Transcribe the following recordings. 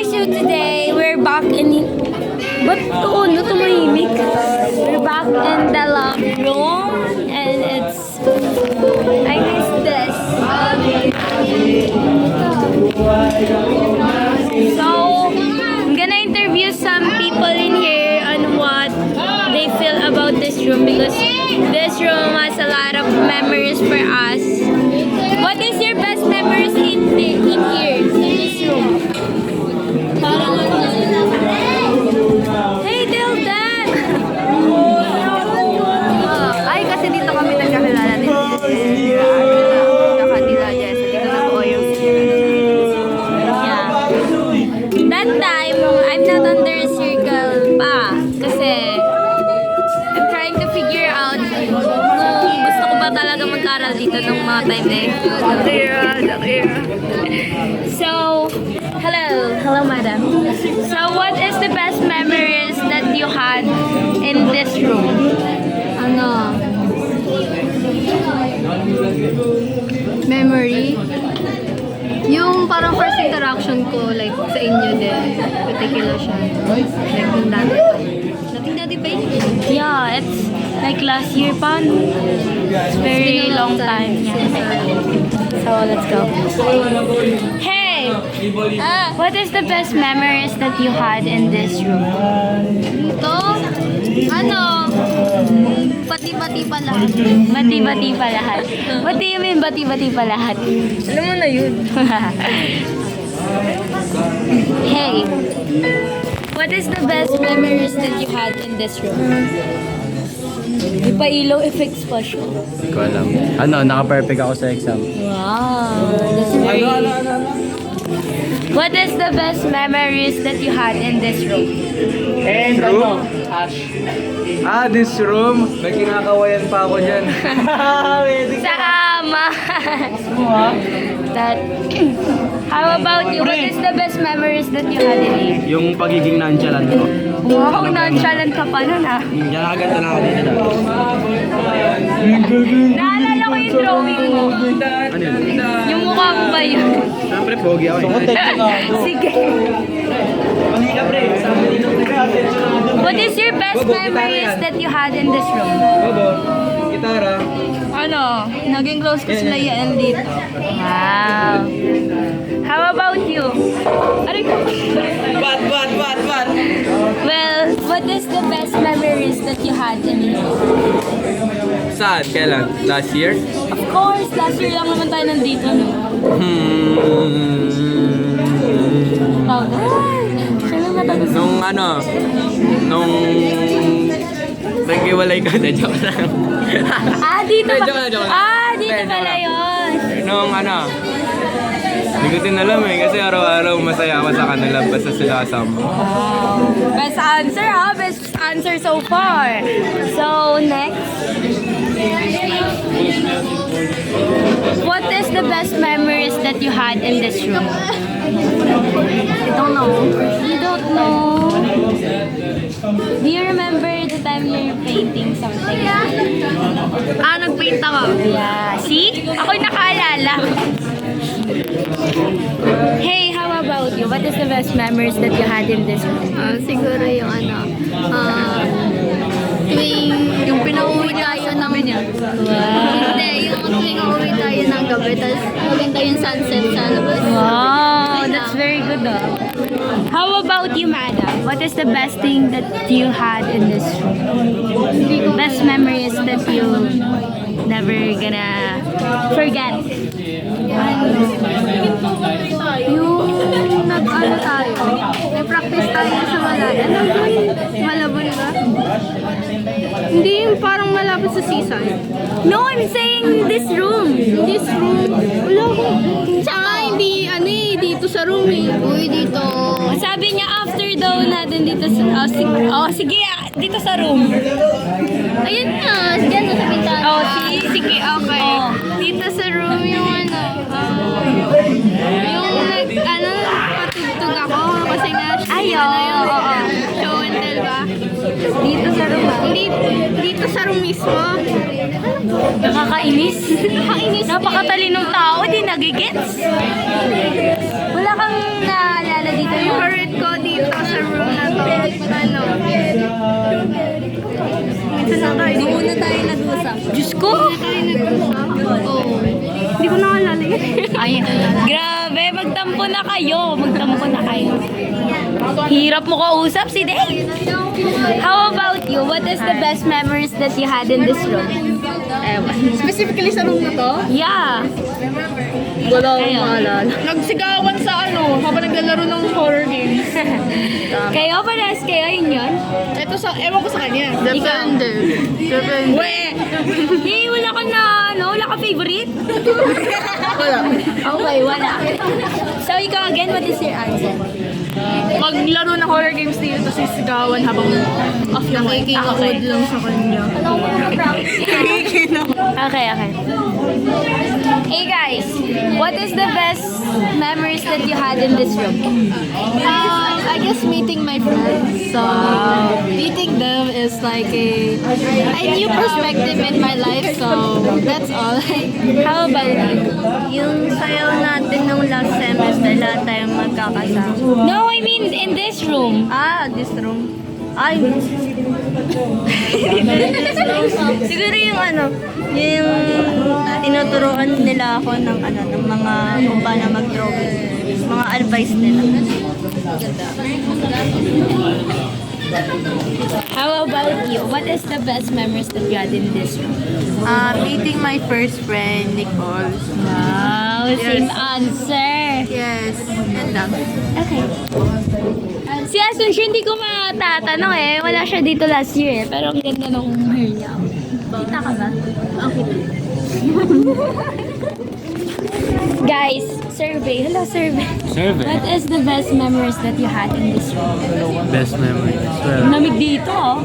Hi, so today we're back in... Ba't to? Ano tumahimik? We're back in the love room and it's... I miss this. So, I'm gonna interview some people in here on what they feel about this room because this room has a lot of memories for us. What is your best memories in here, in this room? Hey, Dildan! Ay, kasi dito kami nagkakilala din. Kanila, Jess. Dito na po yung Yeah. That time, I'm not under a circle pa. Kasi, I'm trying to figure out kung gusto ko ba talaga mag-aral dito nung mga time na yun. So, hello madam. So, what is the best memories that you had in this room? ano, memory. Yung parang first interaction ko, like, sa inyo din. Particular siya. Like, yung dati pa. Dating dati pa yun. Yeah, it's like last year pa. No? It's very long time. Yeah. So, let's go. Hey! What is the best memories that you had in this room? Dito, ano, pati-pati pa lahat. Bati-bati pa lahat. What do you mean bati-bati pa lahat? Alam mo na yun. Hey! What is the best memories that you had in this room? Ipa-ilaw effects pa siya. Hindi ko alam. Ano, naka-perfect ako sa exam. Wow, that's very... What is the best memories that you had in this room? Room? This room? May kinakawayan pa ako dyan. Sa ama! That... How about you? What is the best memories that you had in here? Yung pagiging nonchalant ko. Wow, nonchalant ka pa nun ah. Yan, nakaganda lang ako dito. Naalala ko yung drawing mo. Ano yun? Yung mukha mo ba yun? Siyempre, pogi ako. Sige. What is your best memories that you had in this room? Bobo, gitara. Ano, naging close ko sila yan dito. Wow. How about you? Aray ko. Bat! Well, what is the best memories that you had in here? Saan? Kailan? Last year? Of course, last year lang naman tayo nandito. No? Siya lang natapos. Nung naghiwalay ka na, joke lang. Dito ba? Joke lang. Dito Joke pala lang. yun. Hindi ko din alam kasi araw-araw masaya ako sa kanila basta sila kasama. Best answer, ha? Best answer so far. So, next. What is the best memories that you had in this room? I don't know. You don't know? Do you remember the time you're painting something? Nagpaint ako. Yeah. See? Ako'y nakaalala. Hey, how about you? What is the best memories that you had in this room? Siguro yung ano, yung pinauwi tayo ng... Hindi, yung tuwing uuwi tayo ng gabi, tapos maganda yung sunset sa labas. Wow, that's very good though. How about you, madam? What is the best thing that you had in this room? Best memories that you never gonna forget? Yung nag-ano tayo, nag-practice tayo sa Malaya. Ano ba yun? Malabon ba? Hindi yung parang malapit sa seaside. No, I'm saying this room. This room, wala ko. Saka hindi, dito sa room eh. Uy, dito. Sabi niya after daw natin dito sa... sige, dito sa room. Ayun nga, dyan sa bintana. Sige, okay. Dito sa room yung patugtog ako kasi nga show and tell ba? Dito sa room. Dito sa room mismo. Nakakainis. Nakakainis. Napakatalinong tao, di nagigets. Wala kang naalala dito yung Diyos ko! Oo. Hindi ko naalala yun. Ay, Grabe, magtampo na kayo. Magtampo na kayo. Hirap mo kausap si Dave. How about you? What is the best memories that you had in this room? Specifically sa room na to, Yeah. wala akong Kayo. maalala. Nagsigawan sa habang naglalaro ng horror games. Kayo, pares kayo, yun? Ito ewan ko sa kanya. depende. Depende. We! Hey, wala ka na, wala ka favorite? Wala. Okay, wala. So, ikaw again, what is your answer? Maglaro ng horror games dito, tapos sisigawan habang off na Nakikinood lang sa kanya. Okay, okay. Hey guys, what is the best memories that you had in this room? I guess meeting my friends. So, meeting them is like a new perspective in my life. So, that's all. How about you? Yung sayaw natin nung last semester, lahat tayong magkakasama. No, I mean in this room. This room. Ay, siguro yung yung tinuturuan nila ako ng ng mga kung paano mag-drawing. Mga advice nila. How about you? What is the best memories that you had in this room? Meeting my first friend, Nicole. Wow, same answer. Yes, yan lang. Okay. Si Asunsyo, hindi ko matatanong eh. Wala siya dito last year eh. Pero ang ganda ng hair niya. Kita ka ba? Okay. Guys, survey. Hello, survey. Survey. What is the best memories that you had in this room? Best memory. Well, Lamig dito, oh.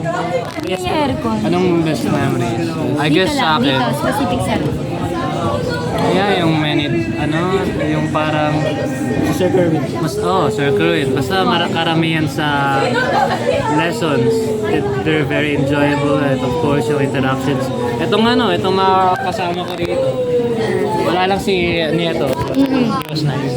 May aircon. anong best memory? I Dito guess lang, sa akin, dito, specific sa room. yeah, yung yung parang circuit. Circuit. Basta karamihan sa lessons, they're very enjoyable and of course yung interactions. Itong mga kasama ko dito. Wala lang si Nieto. It was nice.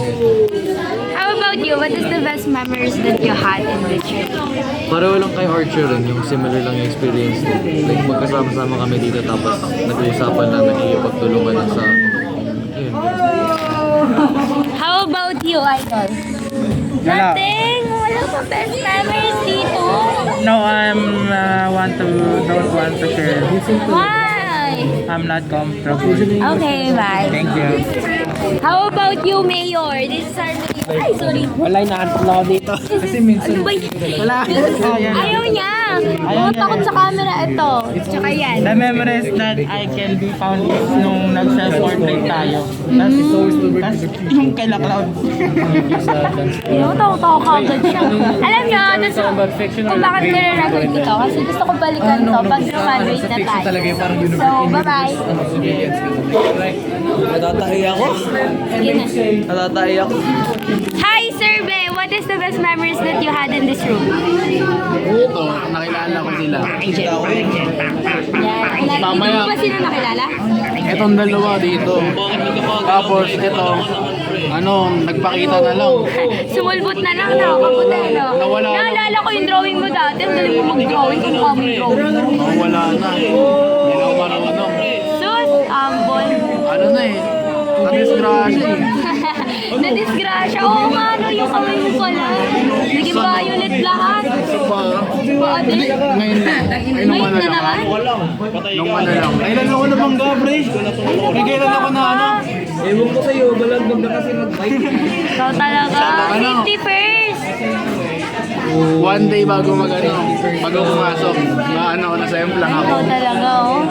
How about you? What is the best memories that you had in this room? Pareho lang kay Archer rin, yung similar lang yung experience. Like magkasama-sama kami dito tapos nag-uusapan namin ipagtulungan lang sa... Yun. How about you, Idol? Nothing! Wala pa best memories dito. No, don't want to share. Why? I'm not comfortable. Okay, bye. Thank you. How about you, Mayor? This is our... Ay, sorry. Wala, inaantap lang ako dito. Kasi minsan... Ano ba yun? Wala. Ayaw niya. Oh, takot sa camera. Ito. Tsaka yan. The memories that I can be found is nung nag-self-portrait tayo. Tapos yung kay La Cloud. Yung tawa ka agad siya. Alam niyo, kung bakit nire-record ko to? Kasi gusto ko balikan to pag graduate na tayo. So, bye-bye. Natatahi ako. Sige na. Natatahi ako. Hi, Survey! What is the best memories that you had in this room? Ito, nakilala ko sila. Yan. Hindi mo ba sino nakilala? Itong dalawa dito. Tapos ito, nagpakita na lang. Sumulbot na lang, nakakaputa, no? Nawala na. Naalala ko yung drawing mo dati. Ang galing mo mag-drawing kung kamo drawing. Wala na. Hindi na ako marunong. Sus, ambon. Na-disgrasya eh. Na-disgrasya. Oo nga, no, yung kamay mo pala. Naging violet lahat. Pati. Ngayon na. Wait na naman. Nung lang. Kailan ako nabangga, pre? Kailan ako na Ewan ko sa'yo, balagbag na kasi mag-bike. Ikaw talaga. Safety first. One day bago bago pumasok, na-semplang ako. Ikaw talaga, oh.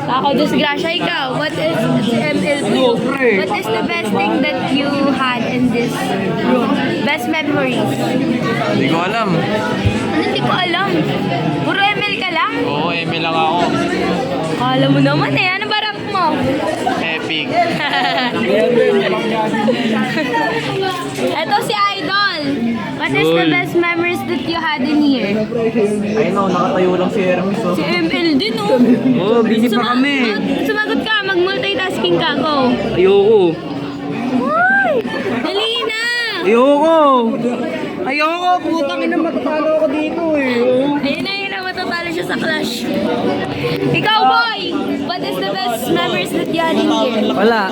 Ako, disgrasya. Ikaw, what is MLP? What is the best thing that you had in this room? Best memories? Hindi ko alam. Ano, hindi ko alam. Puro ML ka lang? Oo, ML lang ako. Alam mo naman eh. Ano ba rank mo? Epic. Ito si Idol. What is the best memories that you had in here? Ay no, nakatayo lang si Hermes. Si ML din, oh. Oo, busy pa kami. Sumagot ka. Mag-multitasking ka. Go. Ayoko. Uy! Dali na! Ayoko, putang ina matatalo ako dito eh. Ayun na, matutalo siya siya sa Clash. Ikaw, boy! What is the best memories that you had in here? Wala.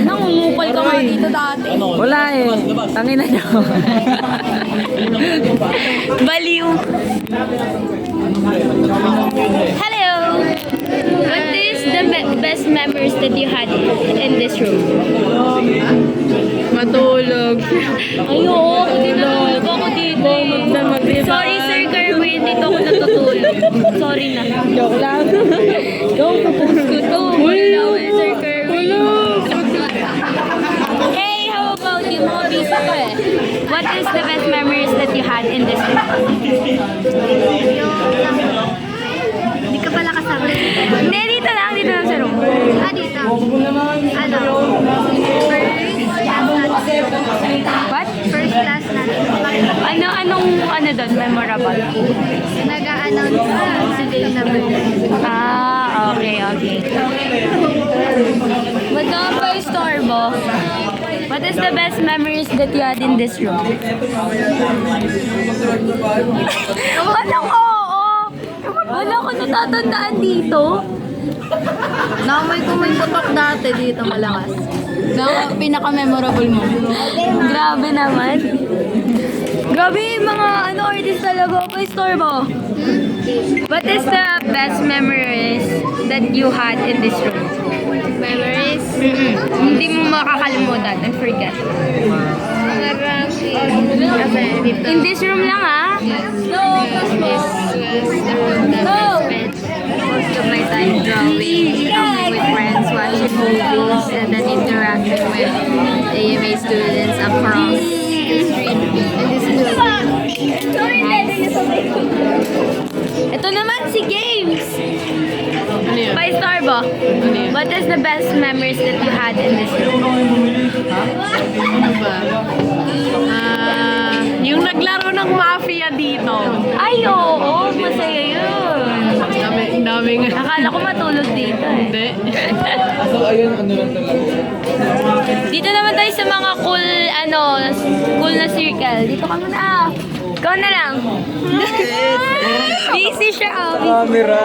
Nangungupal ka nga dito dati. Wala eh. Tangin na niyo. Baliw. Hello! What is the best memories that you had in this room? Matulog. Ay, oo. Natutulog ako dito eh. Sorry, Sir Kerwin. Dito ako natutulog. Sorry na. Joke lang. Go, post ko to. Wala eh, Sir Kerwin. Hey, how about you? Mga bisa ka eh. What is the best memories that you had in this room? Hindi ka pala kasama. Hindi, dito lang sa room. Dito. Ano? What? First class natin. Ano doon? Memorable? Nag-a-announce si Dave na birthday. Okay. Magkano pa yung storbo? What is the best memories that you had in this room? Wala ko, oo. Wala ko natatandaan dito. Nakamay ko may putok dati dito malakas. Pinaka-memorable mo. Grabe naman. Grabe, mga artist talaga. Pa storbo. What is the best memories that you had in this room? Memories? Hindi mo makakalimutan and forget. In this room lang, ah? Most of my time drawing, talking with friends, watching movies, and then interacting with AMA students across the street in this Ito naman si Games. By Starbo. What is the best memories that you had in this room? Yung naglaro ng mafia dito. Ay, oo. Masaya yun. Daming. Akala ko matulog dito eh. Hindi. Dito naman tayo sa mga cool na circle. Dito ka muna. Ikaw na lang. Busy siya. Camera.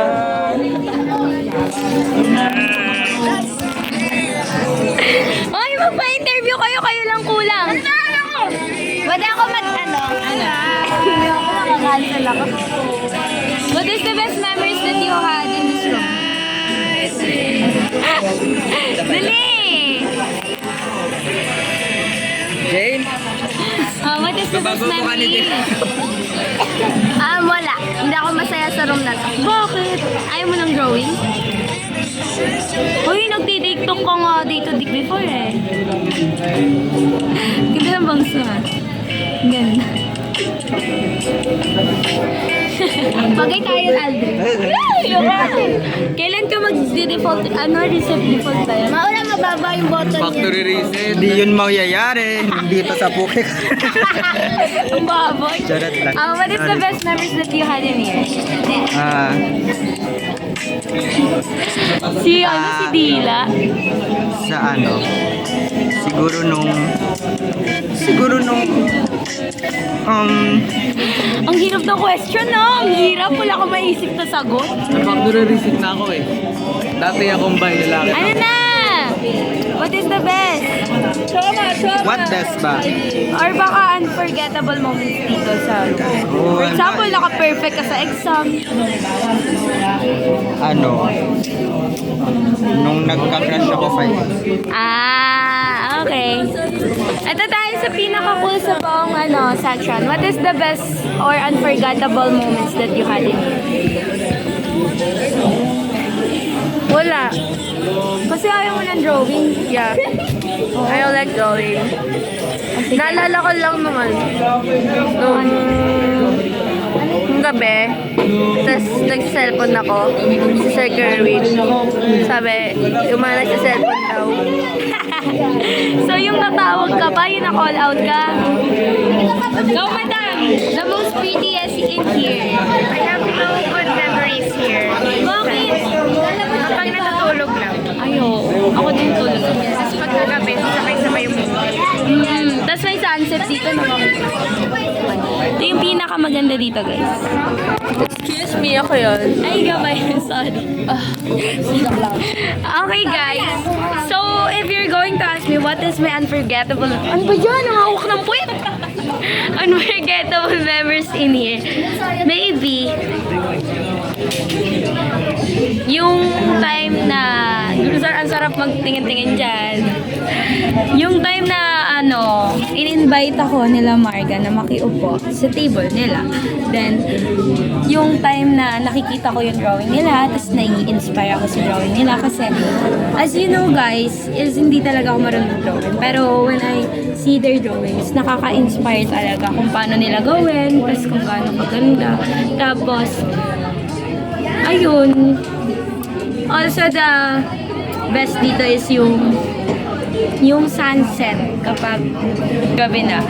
Ay, magpa-interview kayo. Kayo lang kulang. Wala ako Hindi ako makakancel ako. What is the best memories that you had in this room? Dali! Jane? What is the best memory? Wala. Hindi ako masaya sa room na to. Bakit? Ayaw mo ng drawing? Uy, nagtitiktok ka nga dito before eh. Ganda ng bangso ha. Ganda. Bagay tayo, Aldrin. Kailan ka mag-default? Reset default tayo? Maura mababa yung button Factory reset. Hindi yun mangyayari. Dito sa Phuket. Ang baboy. Charot lang. What is the best memories that you had in here? Si Dila. Sa siguro nung Ang hirap ng question, no? Ang hirap. Wala ko maisip na sagot. Factory reset na ako eh. Dati akong bay lalaki. Ano na? What is the best? what best ba? Or baka unforgettable moments dito sa For example, naka-perfect ka sa exam. Nung nagka-crush ako Okay. Ito tayo sa pinaka-cool sa buong section. What is the best or unforgettable moments that you had in here? Wala. Kasi ayaw mo ng drawing. Yeah. I don't like drawing. Naalala ko lang naman. Nung gabi, tapos nag-cellphone ako si Sir Kerwin. Sabi, umana sa cellphone daw. So yung natawag ka pa, yung na-call out ka. Go, madam! The most prettiest in here. I have no good memories here. Bakit? Pag natutulog lang. Ayo, ako din tulog. Tapos pag nagabi, sabay-sabay yung movie. Tapos may sunset dito na Ito yung pinakamaganda dito, guys. Excuse me, ako yun. Ay, ikaw ba yun? Sorry. Okay, guys. So, if you're going to ask me what is my unforgettable... Ano ba yan? Ang hawak ng puwet! Unforgettable memories in here. Maybe, yung time na... Ang sarap magtingin-tingin dyan. Yung time na, in-invite ako nila Marga na makiupo sa table nila. Then, yung time na nakikita ko yung drawing nila, tapos nai-inspire ako sa drawing nila. Kasi, as you know guys, is hindi talaga ako marunong drawing. Pero when I see their drawings, nakaka-inspire talaga kung paano nila gawin, tapos kung gaano kaganda. Tapos, ayun. Also, the best dito is yung sunset kapag gabi na.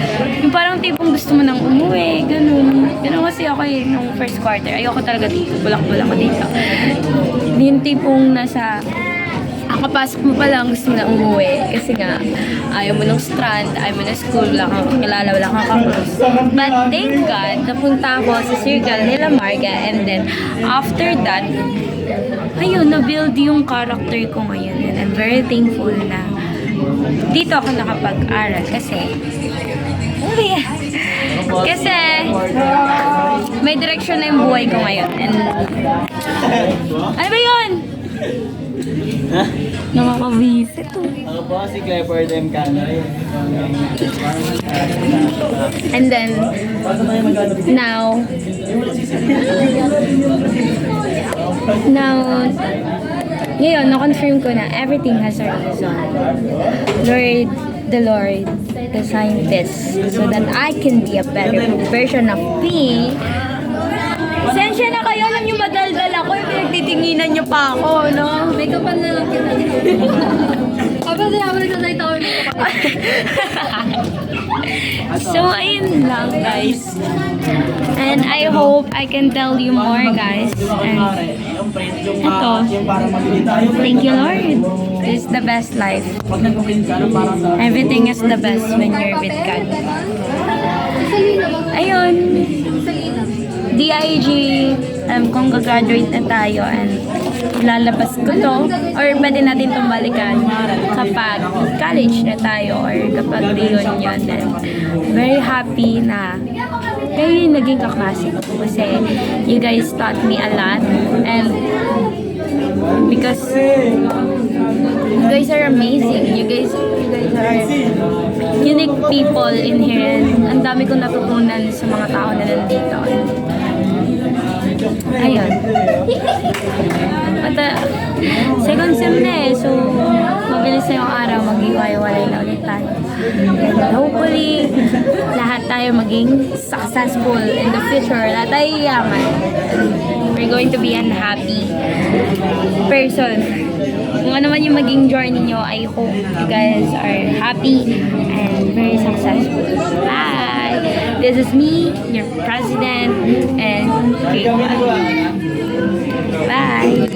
Yung parang tipong gusto mo nang umuwi, ganun. Ganun kasi ako nung first quarter. Ayoko talaga dito. Bulak-bulak ako dito. Yung tipong nasa kakapasok mo pa lang, gusto mo na umuwi. Kasi nga, ayaw mo ng strand, ayaw mo ng school, wala kang kilala, wala kang kaklose. But thank God, napunta ako sa circle nila Marga, and then after that, ayun, na-build yung character ko ngayon. And I'm very thankful na dito ako nakapag-aral kasi kasi may direction na yung buhay ko ngayon. And ano ba yun? Nakakavisit. Ako po si Clifford M. Canoy. And then now ngayon, na-confirm ko na everything has a reason. The Lord designed this so that I can be a better version of me. Sensya na kayo, alam nyo madaldal ako, yung pinagtitinginan nyo pa ako, no? Make-upan na lang kita. Kapag di ako nagsasalita ko yung So, ayun lang, guys. And I hope I can tell you more, guys. And ito, thank you, Lord. This is the best life. Everything is the best when you're with God. Ayun. DIG, kung gagraduate na tayo and lalabas ko to, or pwede natin itong balikan kapag college na tayo or kapag reunion. And very happy na kayo yung naging kaklase ko kasi you guys taught me a lot, and because you guys are amazing. You guys are unique people in here, and ang dami kong natutunan sa mga tao na nandito. Ayun. At second sem na so mabilis na yung araw, mag-iwalay na ulit tayo. And hopefully, lahat tayo maging successful in the future. Lahat tayo yaman. We're going to be an happy person. Kung ano man yung maging journey nyo, I hope you guys are happy and very successful. Bye! This is me, your president, and Kate. Bye!